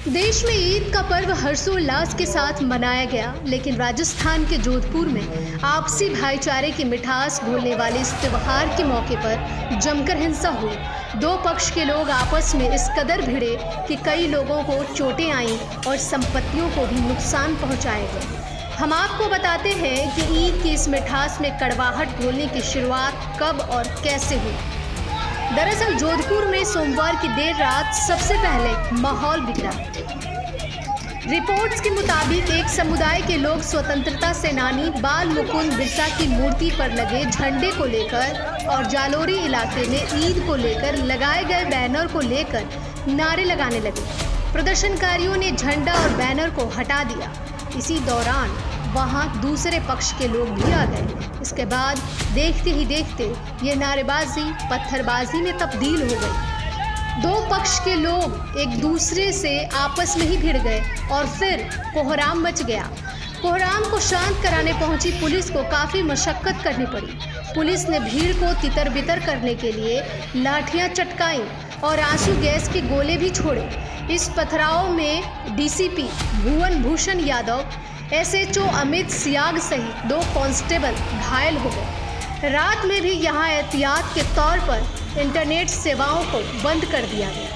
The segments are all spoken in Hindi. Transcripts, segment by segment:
देश में ईद का पर्व हर्षोल्लास के साथ मनाया गया, लेकिन राजस्थान के जोधपुर में आपसी भाईचारे की मिठास घोलने वाले इस त्योहार के मौके पर जमकर हिंसा हुई। दो पक्ष के लोग आपस में इस कदर भिड़े कि कई लोगों को चोटें आईं और संपत्तियों को भी नुकसान पहुंचाया गया। हम आपको बताते हैं कि ईद की इस मिठास में कड़वाहट घोलने की शुरुआत कब और कैसे हुई। दरअसल जोधपुर में सोमवार की देर रात सबसे पहले माहौल बिगड़ा। रिपोर्ट्स के मुताबिक एक समुदाय के लोग स्वतंत्रता सेनानी बाल मुकुंद बिरसा की मूर्ति पर लगे झंडे को लेकर और जालोरी इलाके में ईद को लेकर लगाए गए बैनर को लेकर नारे लगाने लगे। प्रदर्शनकारियों ने झंडा और बैनर को हटा दिया। इसी दौरान वहां दूसरे पक्ष के लोग भी आ गए। इसके बाद देखते ही देखते ये नारेबाजी पत्थरबाजी में तब्दील हो गई। दो पक्ष के लोग एक दूसरे से आपस में ही भिड़ गए और फिर कोहराम मच गया। कोहराम को शांत कराने पहुंची पुलिस को काफ़ी मशक्कत करनी पड़ी। पुलिस ने भीड़ को तितर बितर करने के लिए लाठियां चटकाई और आंसू गैस के गोले भी छोड़े। इस पथराव में डीसीपी भुवन भूषण यादव, एसएचओ अमित सियाग सहित दो कांस्टेबल घायल हो गए। रात में भी यहां एहतियात के तौर पर इंटरनेट सेवाओं को बंद कर दिया गया।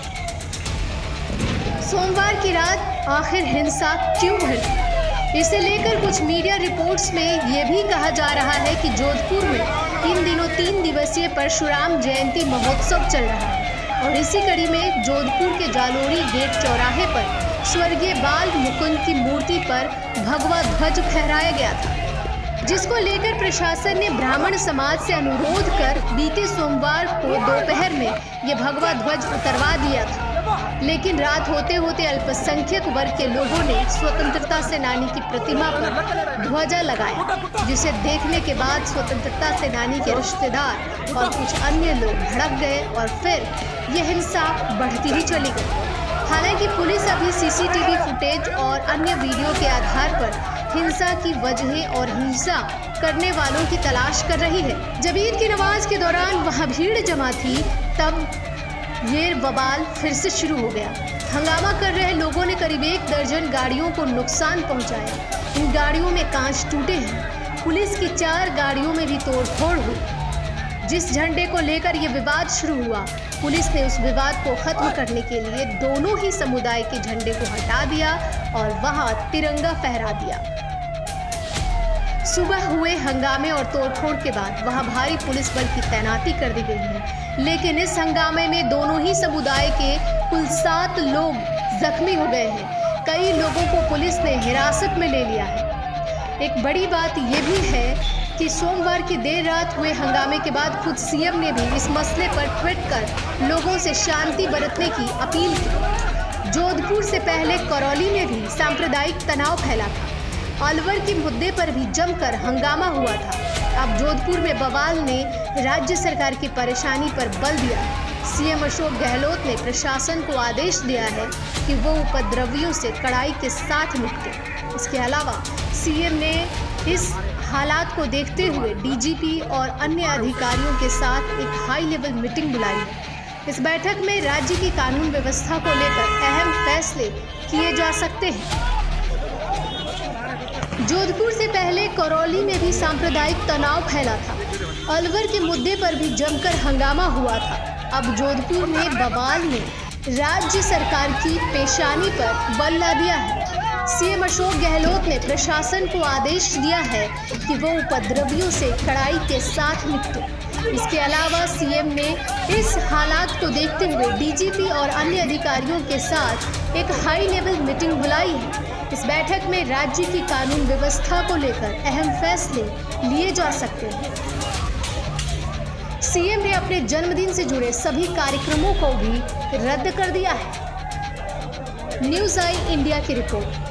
सोमवार की रात आखिर हिंसा क्यों भड़की, इसे लेकर कुछ मीडिया रिपोर्ट्स में ये भी कहा जा रहा है कि जोधपुर में इन दिनों 3 दिवसीय परशुराम जयंती महोत्सव चल रहा है और इसी कड़ी में जोधपुर के जालोरी गेट चौराहे पर स्वर्गीय बाल मुकुंद की मूर्ति पर भगवा ध्वज फहराया गया था, जिसको लेकर प्रशासन ने ब्राह्मण समाज से अनुरोध कर बीते सोमवार को दोपहर में ये भगवा ध्वज उतरवा दिया था। लेकिन रात होते होते अल्पसंख्यक वर्ग के लोगों ने स्वतंत्रता सेनानी की प्रतिमा पर ध्वजा लगाया, जिसे देखने के बाद स्वतंत्रता सेनानी के रिश्तेदार और कुछ अन्य लोग भड़क गए और फिर यह हिंसा बढ़ती ही चली गई। हालांकि पुलिस अभी सीसीटीवी फुटेज और अन्य वीडियो के आधार पर हिंसा की वजह और हिंसा करने वालों की तलाश कर रही है। जब ईद की नमाज के दौरान वहां भीड़ जमा थी, तब ये बवाल फिर से शुरू हो गया। हंगामा कर रहे लोगों ने करीब 1 दर्जन गाड़ियों को नुकसान पहुंचाया। इन गाड़ियों में कांच टूटे हैं। पुलिस की 4 गाड़ियों में भी तोड़फोड़ हुई। जिस झंडे को लेकर ये विवाद शुरू हुआ, पुलिस ने उस विवाद को खत्म करने के लिए दोनों ही समुदाय के झंडे को हटा दिया और वहां तिरंगा फहरा दिया। सुबह हुए हंगामे और तोड़फोड़ के बाद वहां भारी पुलिस बल की तैनाती कर दी गई है, लेकिन इस हंगामे में दोनों ही समुदाय के कुल 7 लोग जख्मी हो गए हैं। कई लोगों को पुलिस ने हिरासत में ले लिया है। एक बड़ी बात यह भी है कि सोमवार की देर रात हुए हंगामे के बाद खुद सीएम ने भी इस मसले पर ट्वीट कर लोगों से शांति बरतने की अपील की। जोधपुर से पहले करौली में भी सांप्रदायिक तनाव फैला था। अलवर के मुद्दे पर भी जमकर हंगामा हुआ था। अब जोधपुर में बवाल ने राज्य सरकार की परेशानी पर बल दिया। सीएम अशोक गहलोत ने प्रशासन को आदेश दिया है कि वो उपद्रवियों से कड़ाई के साथ निपटे। इसके अलावा सीएम ने इस हालात को देखते हुए डीजीपी और अन्य अधिकारियों के साथ एक हाई लेवल मीटिंग बुलाई है। इस बैठक में राज्य की कानून व्यवस्था को लेकर अहम फैसले किए जा सकते हैं। जोधपुर से पहले करौली में भी सांप्रदायिक तनाव फैला था। अलवर के मुद्दे पर भी जमकर हंगामा हुआ था। अब जोधपुर में बवाल ने राज्य सरकार की पेशानी पर बल ला दिया है। सीएम अशोक गहलोत ने प्रशासन को आदेश दिया है कि वो उपद्रवियों से कड़ाई के साथ निपटे। इसके अलावा सीएम ने इस हालात को देखते हुए डीजीपी और अन्य अधिकारियों के साथ एक हाई लेवल मीटिंग बुलाई है। इस बैठक में राज्य की कानून व्यवस्था को लेकर अहम फैसले लिए जा सकते हैं। सीएम ने अपने जन्मदिन से जुड़े सभी कार्यक्रमों को भी रद्द कर दिया है। न्यूज़ आई इंडिया की रिपोर्ट।